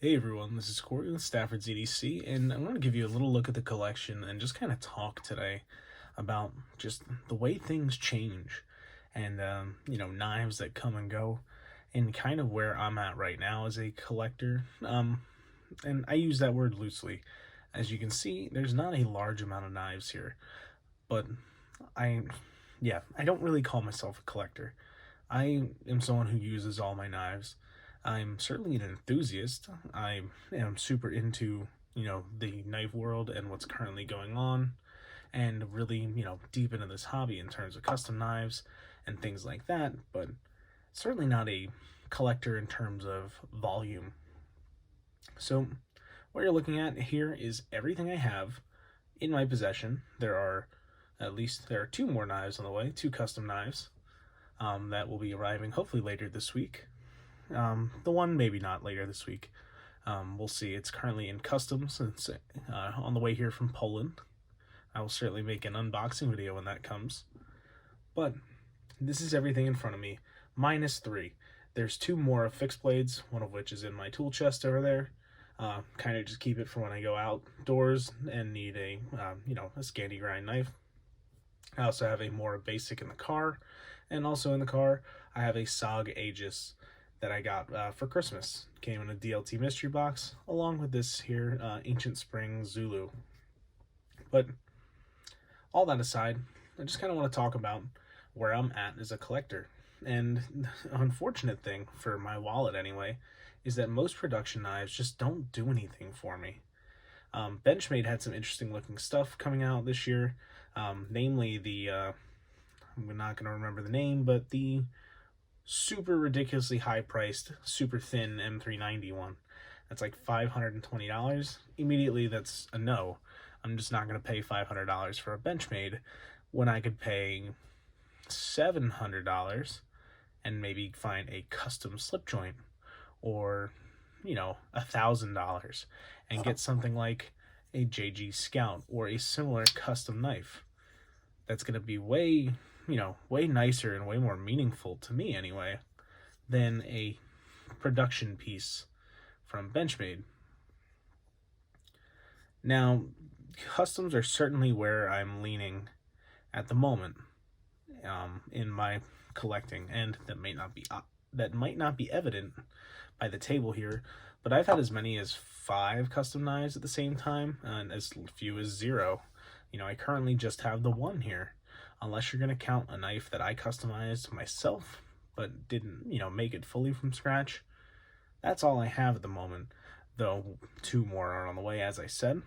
Hey everyone, this is Corey with Stafford ZDC, and I want to give you a little look at the collection and just kind of talk today about just the way things change and, knives that come and go, and kind of where I'm at right now as a collector. And I use that word loosely. As you can see, there's not a large amount of knives here, but I, I don't really call myself a collector. I am someone who uses all my knives. I'm certainly an enthusiast. I am super into, the knife world and what's currently going on, and really, deep into this hobby in terms of custom knives and things like that, but certainly not a collector in terms of volume. So, what you're looking at here is everything I have in my possession. There are two more knives on the way, two custom knives that will be arriving hopefully later this week. The one maybe not later this week. We'll see. It's currently in customs. It's on the way here from Poland. I will certainly make an unboxing video when that comes. But this is everything in front of me, minus three. There's two more fixed blades, one of which is in my tool chest over there. Kind of just keep it for when I go outdoors and need a Scandi grind knife. I also have a more basic in the car, and also in the car I have a SOG Aegis that I got for Christmas. Came in a DLT mystery box along with this here Ancient Spring Zulu. But all that aside, I just kind of want to talk about where I'm at as a collector. And the unfortunate thing for my wallet anyway is that most production knives just don't do anything for me. Benchmade had some interesting looking stuff coming out this year, namely I'm not going to remember the name, but the super ridiculously high priced, super thin M390 one. That's like $520. Immediately, that's a no. I'm just not going to pay $500 for a Benchmade when I could pay $700 and maybe find a custom slip joint, or $1,000 and get something like a JG Scout or a similar custom knife that's going to be way nicer and way more meaningful to me anyway than a production piece from Benchmade. Now, customs are certainly where I'm leaning at the moment in my collecting, and that might not be evident by the table here, but I've had as many as 5 custom knives at the same time, and as few as 0. I currently just have the one here, unless you're going to count a knife that I customized myself, but didn't, make it fully from scratch. That's all I have at the moment, though 2 more are on the way, as I said.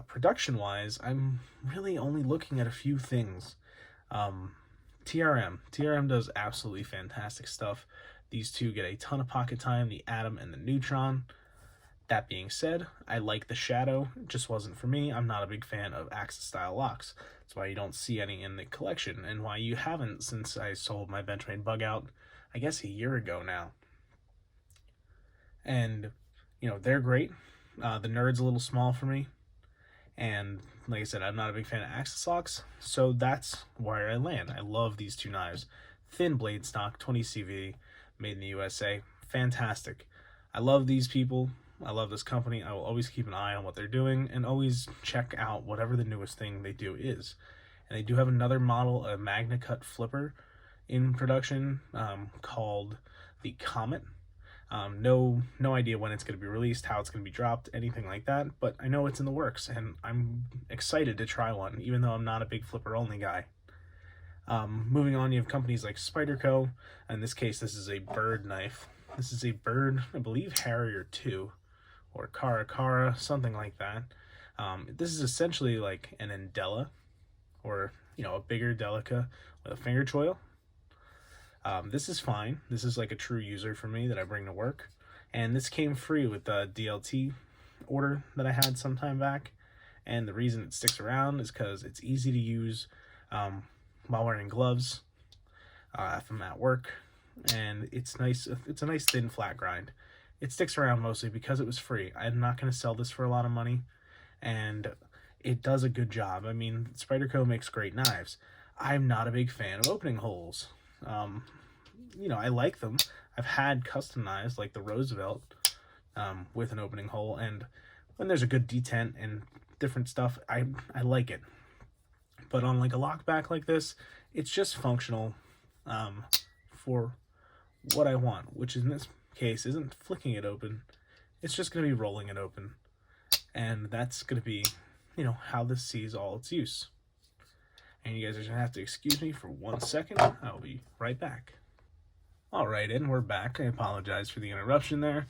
Production-wise, I'm really only looking at a few things. TRM does absolutely fantastic stuff. These two get a ton of pocket time, the Atom and the Neutron. That being said, I like the Shadow. It just wasn't for me. I'm not a big fan of Axis style locks. That's why you don't see any in the collection, and why you haven't since I sold my Benchmade bug out, I guess, a year ago now. And, they're great. The Nerd's a little small for me. And like I said, I'm not a big fan of Axis locks, so that's where I land. I love these two knives. Thin blade stock, 20 CV, made in the USA. Fantastic. I love these people. I love this company. I will always keep an eye on what they're doing and always check out whatever the newest thing they do is. And they do have another model, a Magna Cut flipper, in production called the Comet. No idea when it's going to be released, how it's going to be dropped, anything like that, but I know it's in the works, and I'm excited to try one, even though I'm not a big flipper-only guy. Moving on, you have companies like Spyderco. In this case, this is a Bird knife. This is a Bird, I believe, Harrier 2, or Cara, something like that. This is essentially like an Andela, or, a bigger Delica with a finger choil. This is fine. This is like a true user for me that I bring to work. And this came free with the DLT order that I had some time back. And the reason it sticks around is because it's easy to use while wearing gloves if I'm at work. And it's nice. It's a nice thin flat grind. It sticks around mostly because it was free. I'm not going to sell this for a lot of money. And it does a good job. I mean, Spyderco makes great knives. I'm not a big fan of opening holes. I like them. I've had custom knives like the Roosevelt, with an opening hole, and when there's a good detent and different stuff, I like it. But on like a lockback like this, it's just functional for what I want, which in this case isn't flicking it open. It's just going to be rolling it open. And that's going to be, how this sees all its use. And you guys are going to have to excuse me for 1 second. I'll be right back. All right, and we're back. I apologize for the interruption there.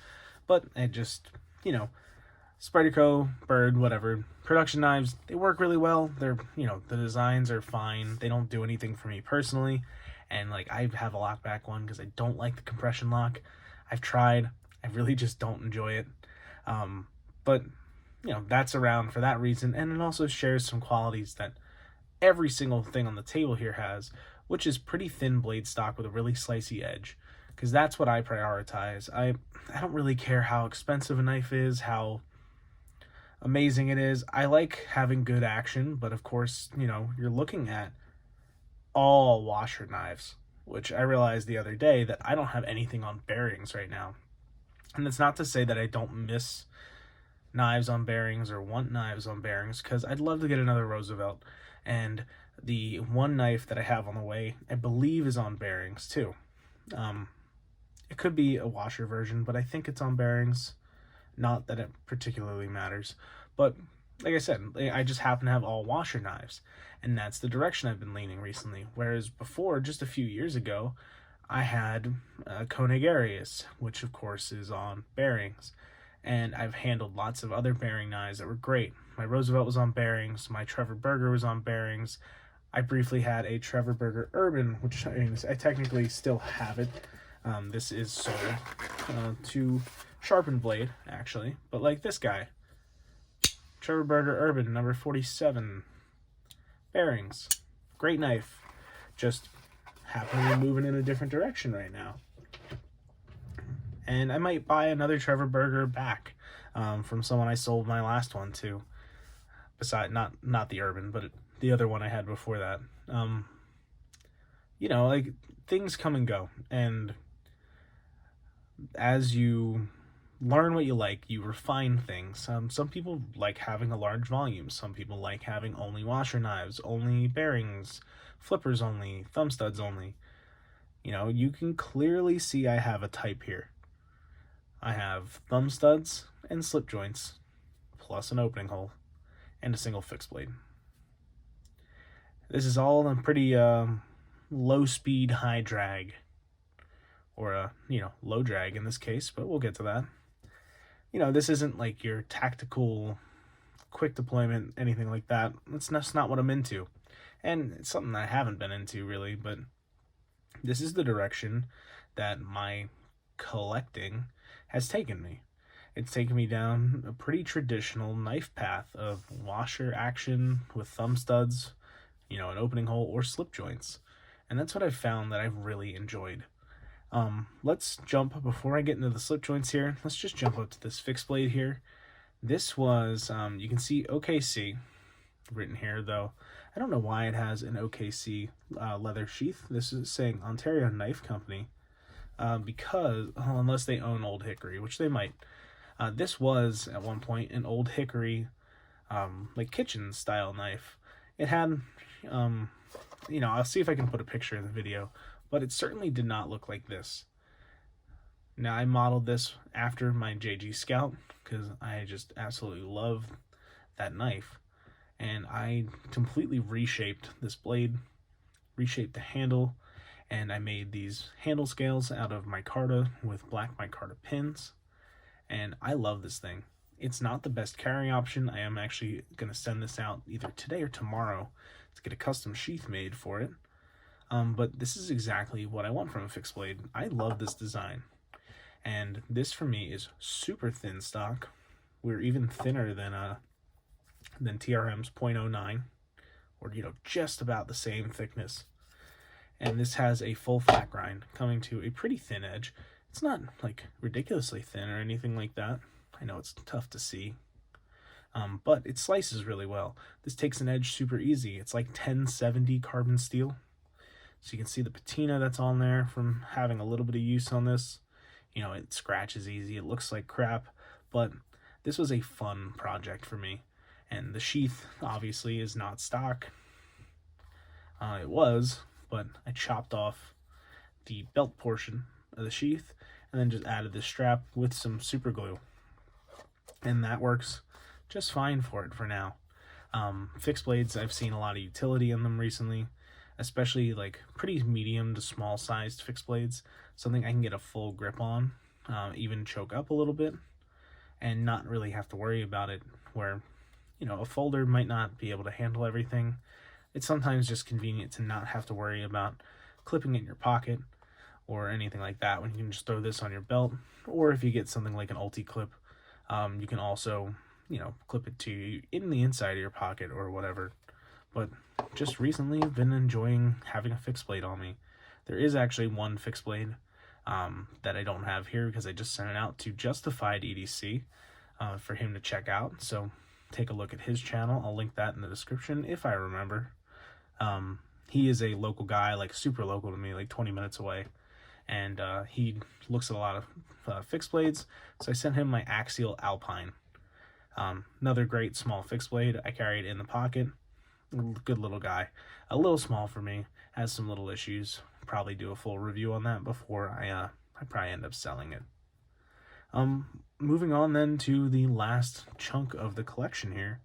But I just, Spyderco, Bird, whatever. Production knives, they work really well. They're, the designs are fine. They don't do anything for me personally. And, I have a lockback one because I don't like the compression lock. I've tried. I really just don't enjoy it. But, that's around for that reason. And it also shares some qualities that every single thing on the table here has, which is pretty thin blade stock with a really slicey edge. Because that's what I prioritize. I don't really care how expensive a knife is, how amazing it is. I like having good action, but of course, you're looking at all washer knives, which I realized the other day that I don't have anything on bearings right now. And it's not to say that I don't miss knives on bearings or want knives on bearings, because I'd love to get another Roosevelt. And the one knife that I have on the way, I believe, is on bearings too. It could be a washer version, but I think it's on bearings. Not that it particularly matters. But like I said, I just happen to have all washer knives. And that's the direction I've been leaning recently. Whereas before, just a few years ago, I had Koenig Arius, which of course is on bearings. And I've handled lots of other bearing knives that were great. My Roosevelt was on bearings. My Trevor Burger was on bearings. I briefly had a Trevor Burger Urban, which I technically still have it. This is sold to sharpened blade, actually. But like this guy, Trevor Burger Urban, number 47. Bearings. Great knife. Just happen to be moving in a different direction right now. And I might buy another Trevor Burger back from someone I sold my last one to. Beside, not the Urban, but the other one I had before that. Things come and go. And as you learn what you like, you refine things. Some people like having a large volume. Some people like having only washer knives, only bearings, flippers only, thumb studs only. You can clearly see I have a type here. I have thumb studs and slip joints, plus an opening hole, and a single fixed blade. This is all a pretty low speed, high drag. Or low drag in this case, but we'll get to that. This isn't like your tactical, quick deployment, anything like that. That's not what I'm into. And it's something I haven't been into, really, but this is the direction that my collecting has taken me. It's taken me down a pretty traditional knife path of washer action with thumb studs, an opening hole, or slip joints. And that's what I've found that I've really enjoyed. Let's jump, before I get into the slip joints here, let's just jump up to this fixed blade here. This was, you can see OKC written here, though. I don't know why it has an OKC leather sheath. This is saying Ontario Knife Company, because, unless they own Old Hickory, which they might. This was, at one point, an Old Hickory, kitchen style knife. It had, I'll see if I can put a picture in the video, but it certainly did not look like this. Now, I modeled this after my JG Scout because I just absolutely love that knife. And I completely reshaped this blade, reshaped the handle, and I made these handle scales out of micarta with black micarta pins. And I love this thing. It's not the best carrying option. I am actually going to send this out either today or tomorrow to get a custom sheath made for it. But this is exactly what I want from a fixed blade. I love this design. And this for me is super thin stock. We're even thinner than TRM's 0.09, or just about the same thickness. And this has a full flat grind coming to a pretty thin edge. It's not like ridiculously thin or anything like that. I know it's tough to see. But it slices really well. This takes an edge super easy. It's like 1070 carbon steel. So you can see the patina that's on there from having a little bit of use on this. You know, it scratches easy, it looks like crap, but this was a fun project for me. And the sheath obviously is not stock. It was, but I chopped off the belt portion of the sheath and then just added the strap with some super glue. And that works just fine for it for now. Fixed blades, I've seen a lot of utility in them recently, especially like pretty medium to small sized fixed blades, something I can get a full grip on, even choke up a little bit, and not really have to worry about it where, you know, a folder might not be able to handle everything. It's sometimes just convenient to not have to worry about clipping it in your pocket or anything like that when you can just throw this on your belt. Or if you get something like an Ulti-Clip, you can also, you know, clip it to you in the inside of your pocket or whatever. But just recently I've been enjoying having a fixed blade on me. There is actually one fixed blade that I don't have here because I just sent it out to Justified EDC for him to check out. So take a look at his channel. I'll link that in the description if I remember. He is a local guy, like super local to me, like 20 minutes away. And he looks at a lot of fixed blades. So I sent him my Axial Alpine. Another great small fixed blade. I carry it in the pocket. Good little guy. A little small for me. Has some little issues. Probably do a full review on that before I probably end up selling it. Moving on then to the last chunk of the collection here,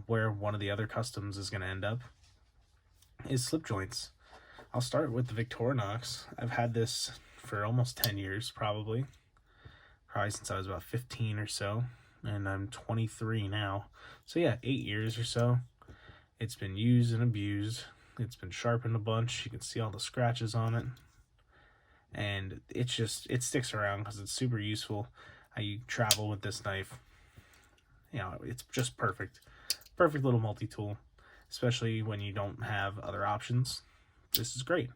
where one of the other customs is going to end up, is slip joints. I'll start with the Victorinox. I've had this for almost 10 years, probably since I was about 15 or so, and I'm 23 now. So yeah, 8 years or so. It's been used and abused. It's been sharpened a bunch. You can see all the scratches on it. And it sticks around because it's super useful. I travel with this knife. You know, it's just perfect. Perfect little multi-tool, especially when you don't have other options. This is great.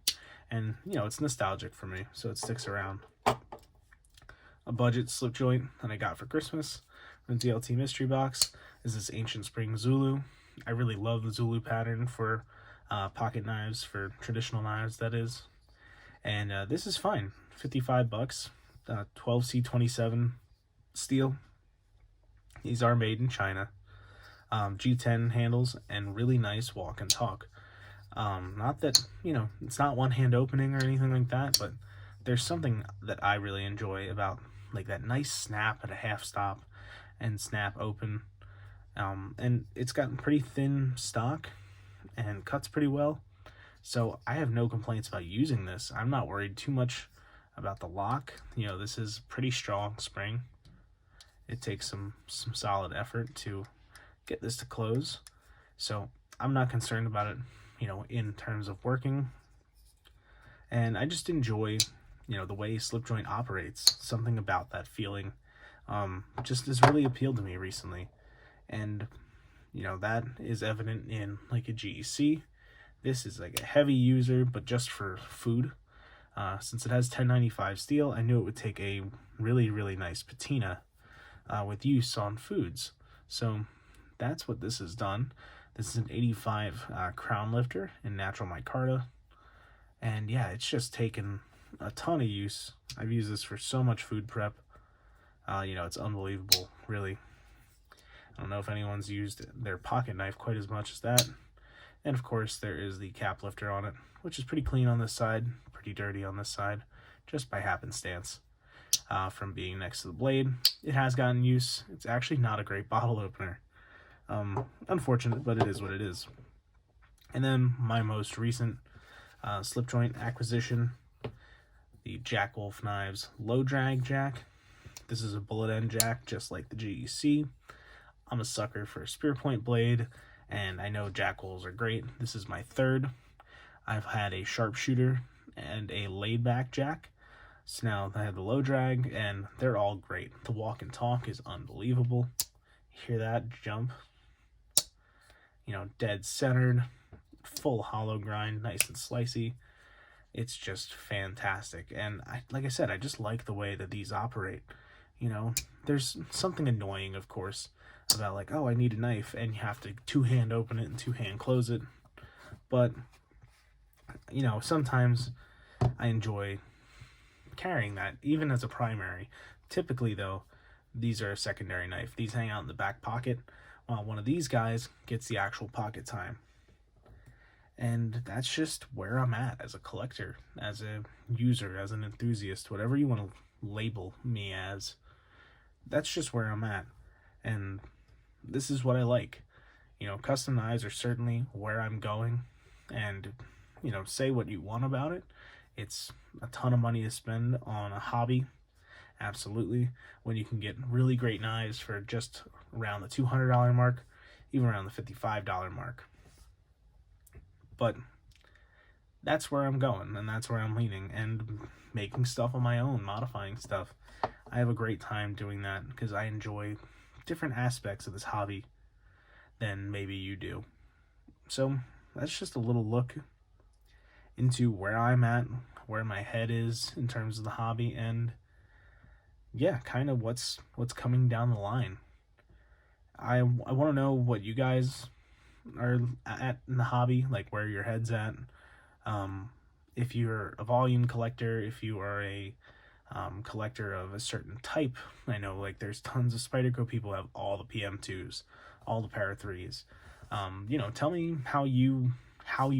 And, you know, it's nostalgic for me, so it sticks around. A budget slip joint that I got for Christmas from DLT Mystery Box is this Ancient Spring Zulu. I really love the Zulu pattern for pocket knives, for traditional knives, that is. And this is fine. $55, 12C27 steel. These are made in China. G10 handles and really nice walk and talk. Not that, you know, it's not one hand opening or anything like that, but there's something that I really enjoy about like that nice snap at a half stop and snap open. And it's got pretty thin stock and cuts pretty well. So I have no complaints about using this. I'm not worried too much about the lock. You know, this is pretty strong spring. It takes some solid effort to get this to close. So I'm not concerned about it, you know, in terms of working. And I just enjoy, you know, the way slip joint operates. Something about that feeling just has really appealed to me recently. And, you know, that is evident in like a GEC. This is like a heavy user, but just for food. Since it has 1095 steel, I knew it would take a really, really nice patina with use on foods. So that's what this has done. This is an 85 crown lifter in natural micarta. And yeah, it's just taken a ton of use. I've used this for so much food prep. You know, it's unbelievable, really. I don't know if anyone's used their pocket knife quite as much as that. And of course, there is the cap lifter on it, which is pretty clean on this side, pretty dirty on this side, just by happenstance from being next to the blade. It has gotten use. It's actually not a great bottle opener. Unfortunate, but it is what it is. And then my most recent slip joint acquisition, the Jack Wolf Knives low drag jack. This is a bullet end jack, just like the GEC. I'm a sucker for a spear point blade, and I know Jack Wolves are great. This is my third. I've had a sharpshooter and a laid back jack. So now I have the low drag, and they're all great. The walk and talk is unbelievable. Hear that jump? You know, dead centered, full hollow grind, nice and slicey. It's just fantastic. And like I said, I just like the way that these operate. You know, there's something annoying, of course, about like, oh, I need a knife, and you have to two-hand open it and two-hand close it. But, you know, sometimes I enjoy carrying that, even as a primary. Typically, though, these are a secondary knife. These hang out in the back pocket, while one of these guys gets the actual pocket time. And that's just where I'm at as a collector, as a user, as an enthusiast, whatever you want to label me as. That's just where I'm at. And this is what I like. Custom knives are certainly where I'm going. And, say what you want about it. It's a ton of money to spend on a hobby. Absolutely. When you can get really great knives for just around the $200 mark, even around the $55 mark. But that's where I'm going, and that's where I'm leaning, and making stuff on my own, modifying stuff. I have a great time doing that because I enjoy different aspects of this hobby than maybe you do. So that's just a little look into where I'm at, where my head is in terms of the hobby, and yeah, kind of what's coming down the line. I want to know what you guys are at in the hobby, like where your head's at. If you're a volume collector, if you are a collector of a certain type. I know like there's tons of Spyderco people who have all the PM2s, all the Para 3s. Tell me how you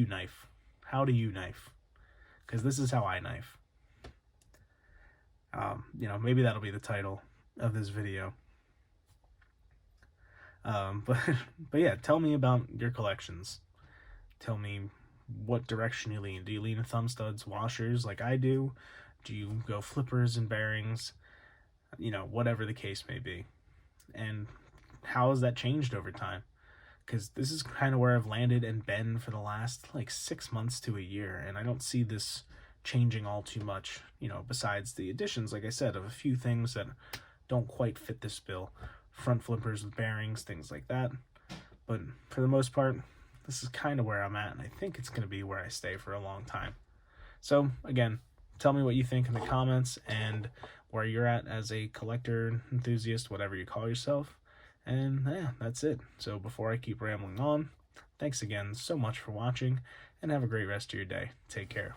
knife. How do you knife? Because this is how I knife. Maybe that'll be the title of this video. But yeah, tell me about your collections. Tell me what direction you lean. Do you lean thumb studs, washers like I do? Do you go flippers and bearings? Whatever the case may be. And how has that changed over time? Because this is kind of where I've landed and been for the last 6 months to a year, and I don't see this changing all too much, besides the additions, like I said, of a few things that don't quite fit this bill. Front flippers with bearings, things like that. But for the most part, this is kind of where I'm at, and I think it's going to be where I stay for a long time. So, again, tell me what you think in the comments and where you're at as a collector, enthusiast, whatever you call yourself. And yeah, that's it. So before I keep rambling on, thanks again so much for watching, and have a great rest of your day. Take care.